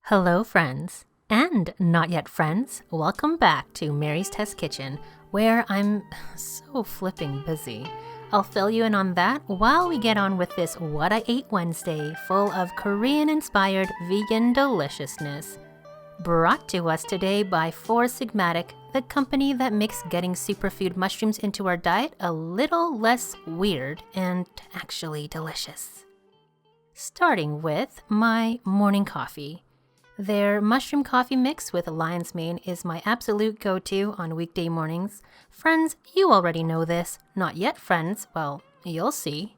Hello, friends, and not yet friends. Welcome back to Mary's Test Kitchen, where I'm so flipping busy. I'll fill you in on that while we get on with this What I Ate Wednesday full of Korean-inspired vegan deliciousness. Brought to us today by Four Sigmatic, the company that makes getting superfood mushrooms into our diet a little less weird and actually delicious. Starting with my morning coffee. Their mushroom coffee mix with lion's mane is my absolute go-to on weekday mornings. Friends, you already know this. Not yet, friends. Well, you'll see.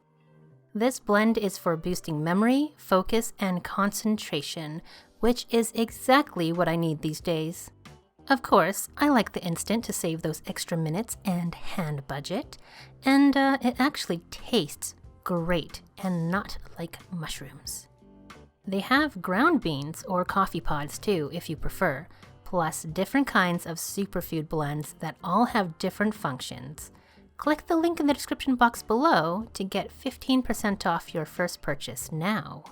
This blend is for boosting memory, focus, and concentration, which is exactly what I need these days. Of course, I like the instant to save those extra minutes and hand budget, and it actually tastes great and not like mushrooms. They have ground beans or coffee pods too, if you prefer, plus different kinds of superfood blends that all have different functions. Click the link in the description box below to get 15% off your first purchase now.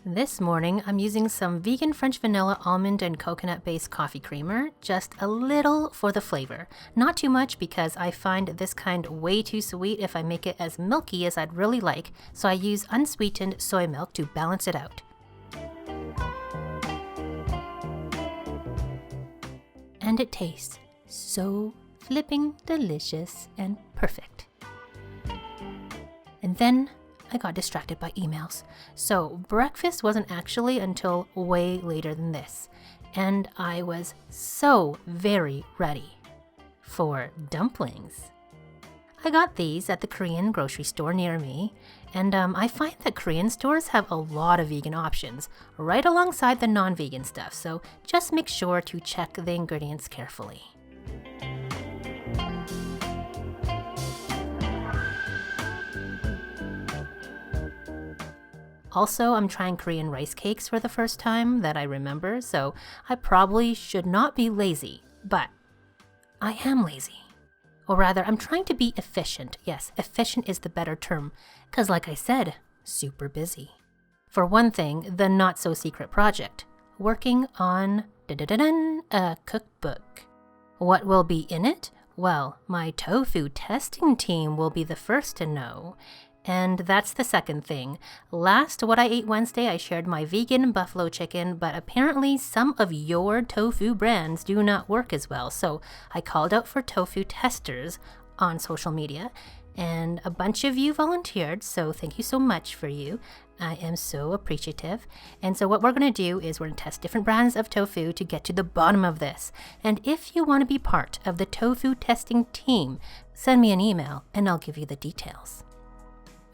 This morning, I'm using some vegan French vanilla almond and coconut-based coffee creamer, just a little for the flavor. Not too much because I find this kind way too sweet if I make it as milky as I'd really like, so I use unsweetened soy milk to balance it out. And it tastes so flipping delicious and perfect. And then I got distracted by emails. So breakfast wasn't actually until way later than this. And I was so very ready for dumplings. I got these at the Korean grocery store near me. And I find that Korean stores have a lot of vegan options right alongside the non-vegan stuff. So just make sure to check the ingredients carefully. Also, I'm trying Korean rice cakes for the first time that I remember, so I probably should not be lazy, but I am lazy. Or rather, I'm trying to be efficient. Yes, efficient is the better term, because like I said, super busy. For one thing, the not-so-secret project, working on a cookbook. What will be in it? Well, my tofu testing team will be the first to know. And that's the second thing. Last What I Ate Wednesday, I shared my vegan buffalo chicken, but apparently some of your tofu brands do not work as well. So I called out for tofu testers on social media, and a bunch of you volunteered, so thank you so much for you. I am so appreciative. And so what we're going to do is we're going to test different brands of tofu to get to the bottom of this. And if you want to be part of the tofu testing team, send me an email and I'll give you the details.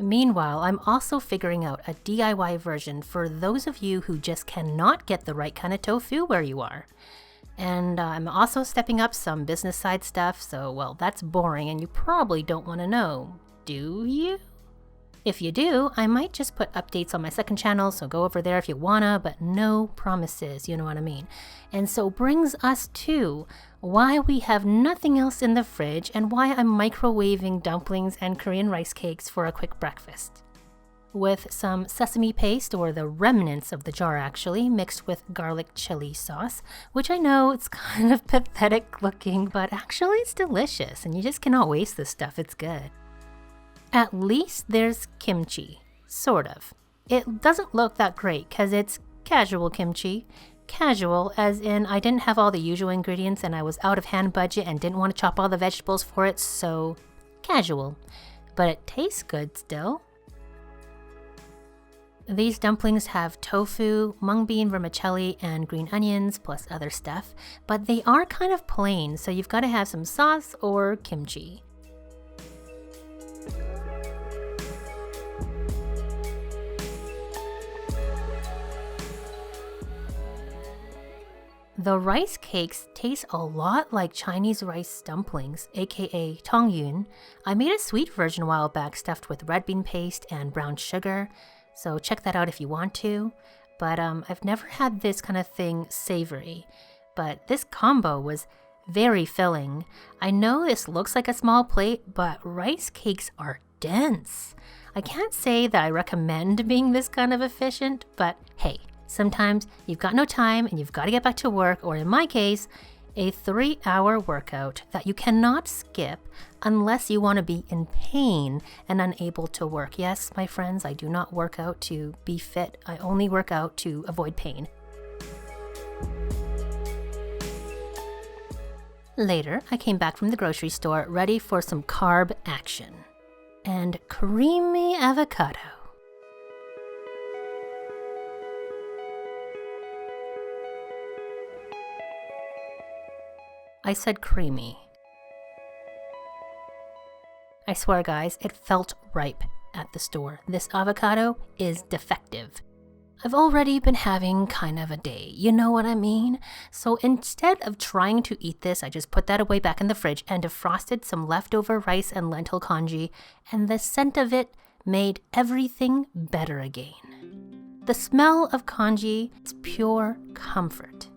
Meanwhile, I'm also figuring out a DIY version for those of you who just cannot get the right kind of tofu where you are. And I'm also stepping up some business side stuff, so, well, that's boring and you probably don't want to know, do you? If you do, I might just put updates on my second channel, so go over there if you wanna, but no promises, you know what I mean. And so brings us to why we have nothing else in the fridge and why I'm microwaving dumplings and Korean rice cakes for a quick breakfast. With some sesame paste, or the remnants of the jar actually, mixed with garlic chili sauce, which I know it's kind of pathetic looking, but actually it's delicious and you just cannot waste this stuff, it's good. At least there's kimchi, sort of. It doesn't look that great because it's casual kimchi. Casual as in I didn't have all the usual ingredients and I was out of hand budget and didn't want to chop all the vegetables for it, so casual. But it tastes good still. These dumplings have tofu, mung bean vermicelli, and green onions, plus other stuff, but they are kind of plain, so you've got to have some sauce or kimchi. The rice cakes taste a lot like Chinese rice dumplings, aka tongyun. I made a sweet version a while back stuffed with red bean paste and brown sugar, so check that out if you want to. But I've never had this kind of thing savory, but this combo was very filling. I know this looks like a small plate, but rice cakes are dense. I can't say that I recommend being this kind of efficient, but hey, Sometimes you've got no time and you've got to get back to work, or in my case, a 3-hour workout that you cannot skip unless you want to be in pain and unable to work. Yes, my friends, I do not work out to be fit. I only work out to avoid pain. Later, I came back from the grocery store ready for some carb action. And creamy avocado. I said creamy. I swear, guys, it felt ripe at the store. This avocado is defective. I've already been having kind of a day, you know what I mean? So instead of trying to eat this, I just put that away back in the fridge and defrosted some leftover rice and lentil congee, and the scent of it made everything better again. The smell of congee is pure comfort.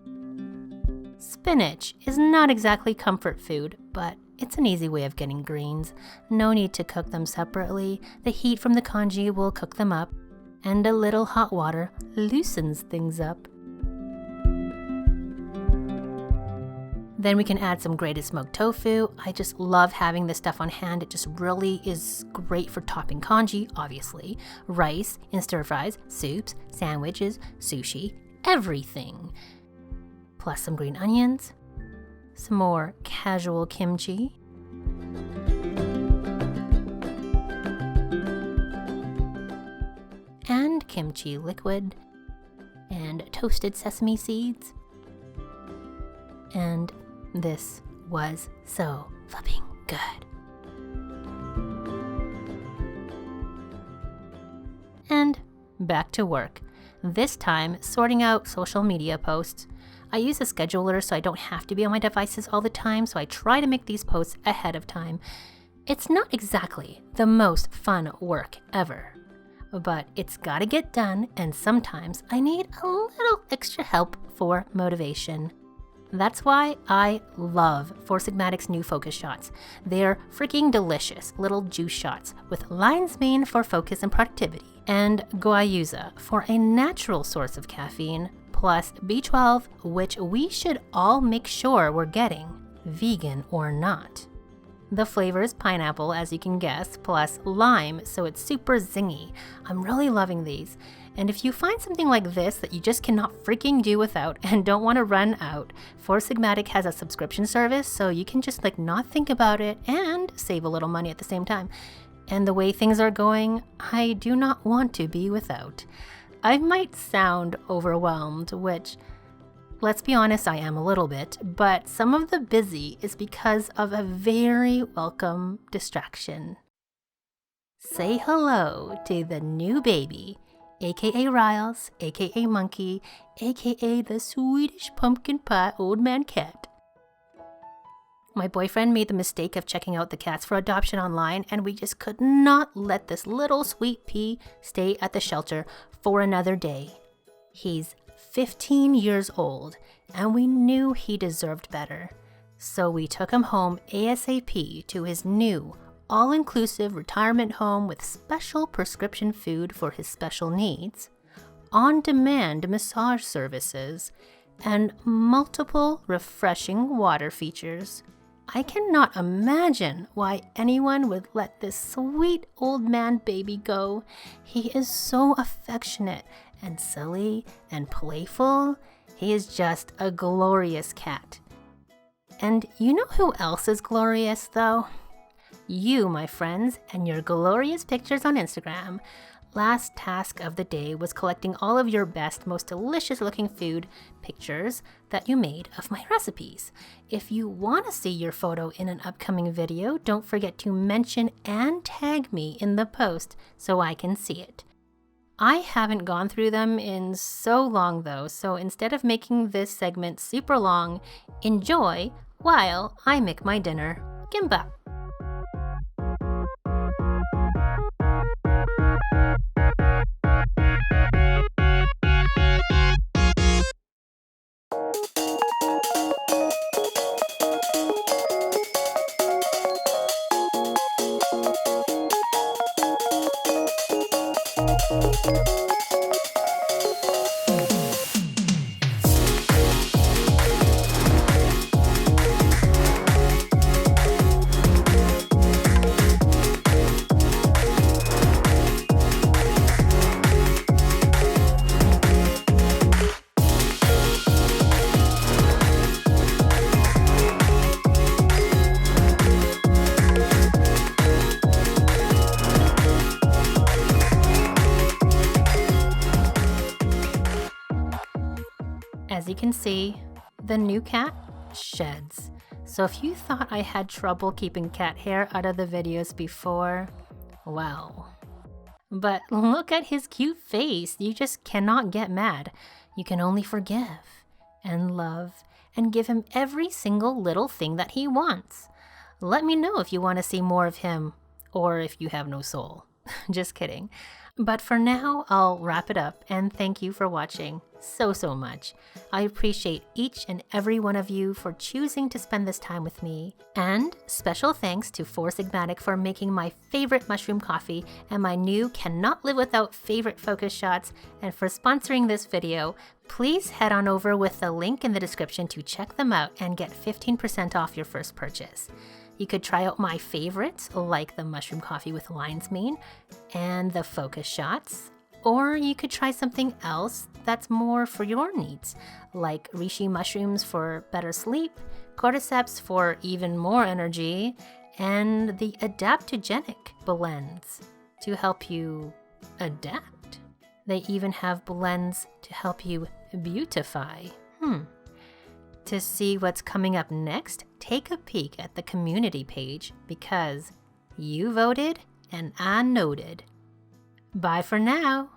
Spinach is not exactly comfort food, but it's an easy way of getting greens. No need to cook them separately. The heat from the congee will cook them up, and a little hot water loosens things up. Then we can add some grated smoked tofu. I just love having this stuff on hand. It just really is great for topping congee, obviously, rice, in stir fries, soups, sandwiches, sushi, everything. Plus some green onions, some more casual kimchi, and kimchi liquid, and toasted sesame seeds. And this was so flipping good. And back to work. This time, sorting out social media posts. I use a scheduler so I don't have to be on my devices all the time, so I try to make these posts ahead of time. It's not exactly the most fun work ever, but it's gotta get done, and sometimes I need a little extra help for motivation. That's why I love Four Sigmatic's new focus shots. They're freaking delicious little juice shots with lion's mane for focus and productivity, and guayusa for a natural source of caffeine, plus B12, which we should all make sure we're getting, vegan or not. The flavor is pineapple, as you can guess, plus lime, so it's super zingy. I'm really loving these. And if you find something like this that you just cannot freaking do without and don't want to run out, Four Sigmatic has a subscription service, so you can just not think about it and save a little money at the same time. And the way things are going, I do not want to be without. I might sound overwhelmed, which, let's be honest, I am a little bit, but some of the busy is because of a very welcome distraction. Say hello to the new baby, aka Riles, aka Monkey, aka the Swedish pumpkin pie old man cat. My boyfriend made the mistake of checking out the cats for adoption online, and we just could not let this little sweet pea stay at the shelter for another day. He's 15 years old, and we knew he deserved better. So we took him home ASAP to his new, all-inclusive retirement home with special prescription food for his special needs, on-demand massage services, and multiple refreshing water features. I cannot imagine why anyone would let this sweet old man baby go. He is so affectionate and silly and playful. He is just a glorious cat. And you know who else is glorious, though? You, my friends, and your glorious pictures on Instagram. Last task of the day was collecting all of your best, most delicious looking food pictures that you made of my recipes. If you want to see your photo in an upcoming video, don't forget to mention and tag me in the post so I can see it. I haven't gone through them in so long though, so instead of making this segment super long, enjoy while I make my dinner. Gimbap. As you can see, the new cat sheds. So if you thought I had trouble keeping cat hair out of the videos before, well. But look at his cute face. You just cannot get mad. You can only forgive and love and give him every single little thing that he wants. Let me know if you want to see more of him or if you have no soul. Just kidding. But for now, I'll wrap it up and thank you for watching so much. I appreciate each and every one of you for choosing to spend this time with me. And special thanks to Four Sigmatic for making my favorite mushroom coffee and my new cannot live without favorite focus shots, and for sponsoring this video. Please head on over with the link in the description to check them out and get 15% off your first purchase. You could try out my favorites, like the mushroom coffee with lion's mane and the focus shots, or you could try something else that's more for your needs, like Reishi mushrooms for better sleep, Cordyceps for even more energy, and the adaptogenic blends to help you adapt. They even have blends to help you beautify. To see what's coming up next, take a peek at the community page because you voted and I noted. Bye for now.